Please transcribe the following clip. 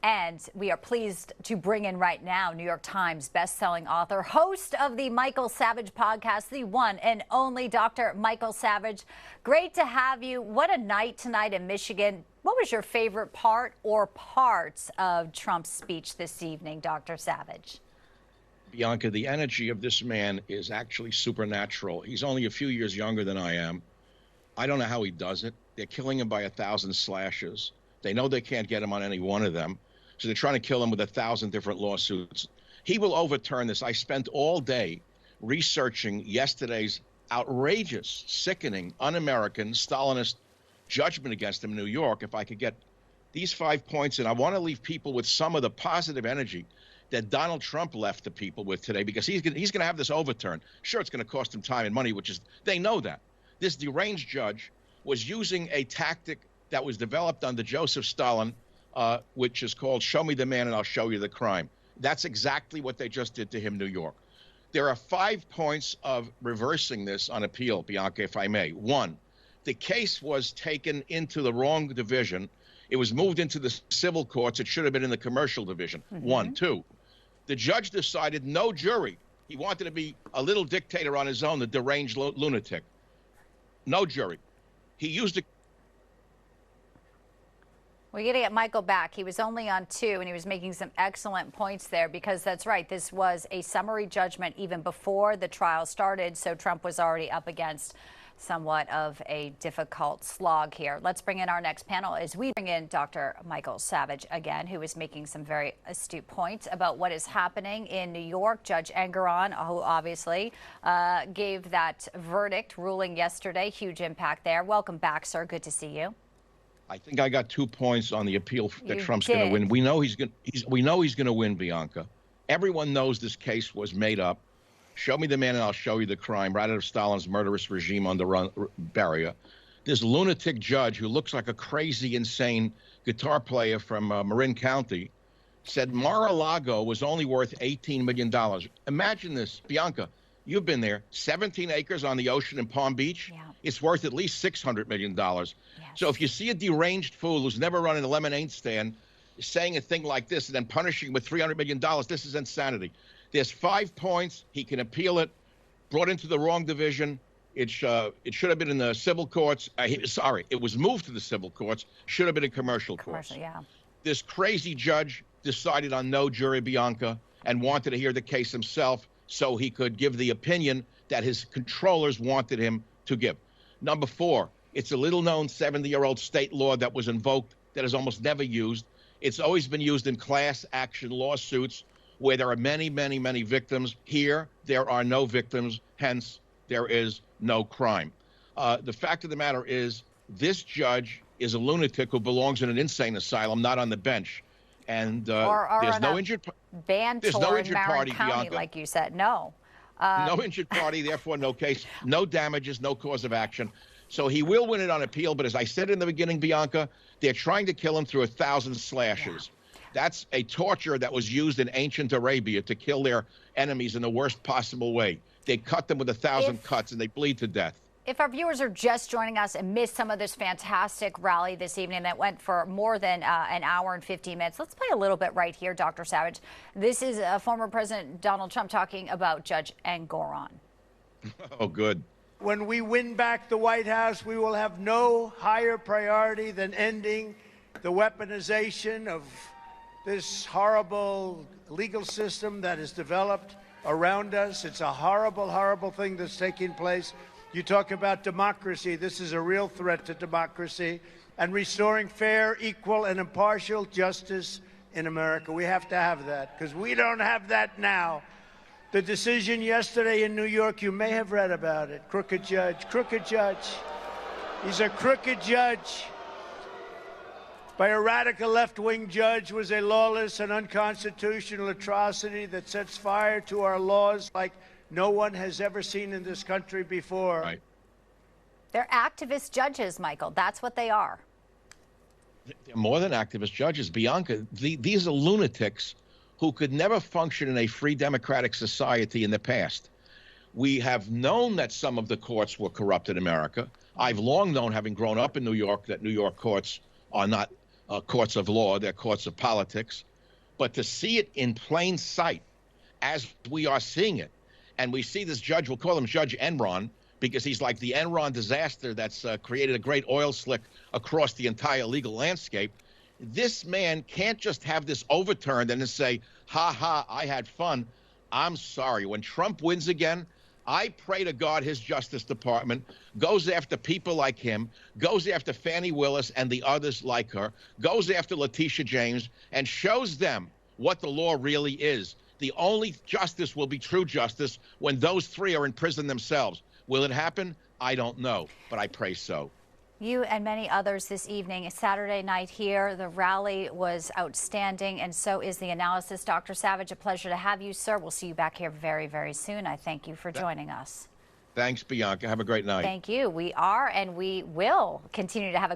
And we are pleased to bring in right now New York Times bestselling author, host of the Michael Savage podcast, the one and only Dr. Michael Savage. Great to have you. What a night tonight in Michigan. What was your favorite part or parts of Trump's speech this evening, Dr. Savage? Bianca, the energy of this man is actually supernatural. He's only a few years younger than I am. I don't know how he does it. They're killing him by 1,000 slashes. They know they can't get him on any one of them. So they're trying to kill him with 1,000 different lawsuits. He will overturn this. I spent all day researching yesterday's outrageous, sickening, un-American, Stalinist judgment against him in New York. If I could get these 5 points, and I want to leave people with some of the positive energy that Donald Trump left the people with today, because he's going to have this overturned. Sure, it's going to cost him time and money, which is, they know that. This deranged judge was using a tactic that was developed under Joseph Stalin, which is called show me the man and I'll show you the crime. That's exactly what they just did to him in New York. There are 5 points of reversing this on appeal, Bianca, if I may. 1, the case was taken into the wrong division. It was moved into the civil courts. It should have been in the commercial division. 1. 2, the judge decided no jury. He wanted to be a little dictator on his own, the deranged lunatic. No jury. He used a... We got to get Michael back. He was only on 2, and he was making some excellent points there, because that's right. This was a summary judgment even before the trial started, so Trump was already up against somewhat of a difficult slog here. Let's bring in our next panel as we bring in Dr. Michael Savage again, who is making some very astute points about what is happening in New York. Judge Engoron, who obviously gave that verdict ruling yesterday. Huge impact there. Welcome back, sir. Good to see you. I think I got 2 points on the appeal that Trump's going to win. We know he's going to win, Bianca. Everyone knows this case was made up. Show me the man and I'll show you the crime, right out of Stalin's murderous regime under Beria. This lunatic judge who looks like a crazy, insane guitar player from Marin County said Mar-a-Lago was only worth $18 million. Imagine this, Bianca. You've been there. 17 acres on the ocean in Palm Beach. Yeah. It's worth at least $600 million. Yes. So if you see a deranged fool who's never run in a lemonade stand saying a thing like this and then punishing him with $300 million, this is insanity. There's 5 points. He can appeal it. Brought into the wrong division. It should have been in the civil courts. It was moved to the civil courts. Should have been in commercial courts. Yeah. This crazy judge decided on no jury, Bianca, and wanted to hear the case himself so he could give the opinion that his controllers wanted him to give. Number 4, it's a little-known 70-year-old state law that was invoked that is almost never used. It's always been used in class action lawsuits where there are many, many, many victims. Here, there are no victims, hence there is no crime. The fact of the matter is this judge is a lunatic who belongs in an insane asylum, not on the bench. And there's no injured party, Bianca. Like you said, no. No injured party, therefore no case, no damages, no cause of action. So he will win it on appeal, but as I said in the beginning, Bianca, they're trying to kill him through 1,000 slashes. Yeah. That's a torture that was used in ancient Arabia to kill their enemies in the worst possible way. They cut them with 1,000 cuts and they bleed to death. If our viewers are just joining us and missed some of this fantastic rally this evening that went for more than an hour and 15 minutes, let's play a little bit right here, Dr. Savage. This is former President Donald Trump talking about Judge Engoron. Oh, good. When we win back the White House, we will have no higher priority than ending the weaponization of this horrible legal system that is developed around us. It's a horrible, horrible thing that's taking place. You talk about democracy. This is a real threat to democracy and restoring fair, equal, and impartial justice in America. We have to have that because we don't have that now. The decision yesterday in New York, you may have read about it. Crooked judge, crooked judge. He's a crooked judge. By a radical left-wing judge was a lawless and unconstitutional atrocity that sets fire to our laws like no one has ever seen in this country before. Right. They're activist judges, Michael. That's what they are. They're more than activist judges, Bianca. These are lunatics who could never function in a free democratic society in the past. We have known that some of the courts were corrupt in America. I've long known, having grown up in New York, that New York courts are not courts of law, they're courts of politics. But to see it in plain sight, as we are seeing it, and we see this judge, we'll call him Judge Enron, because he's like the Enron disaster that's created a great oil slick across the entire legal landscape. This man can't just have this overturned and then say, ha ha, I had fun. I'm sorry. When Trump wins again, I pray to God his Justice Department goes after people like him, goes after Fani Willis and the others like her, goes after Letitia James, and shows them what the law really is. The only justice will be true justice when those three are in prison themselves. Will it happen? I don't know, but I pray so. You and many others this evening, Saturday night here. The rally was outstanding, and so is the analysis. Dr. Savage, a pleasure to have you, sir. We'll see you back here very, very soon. I thank you for joining us. Thanks, Bianca. Have a great night. Thank you. We are, and we will continue to have a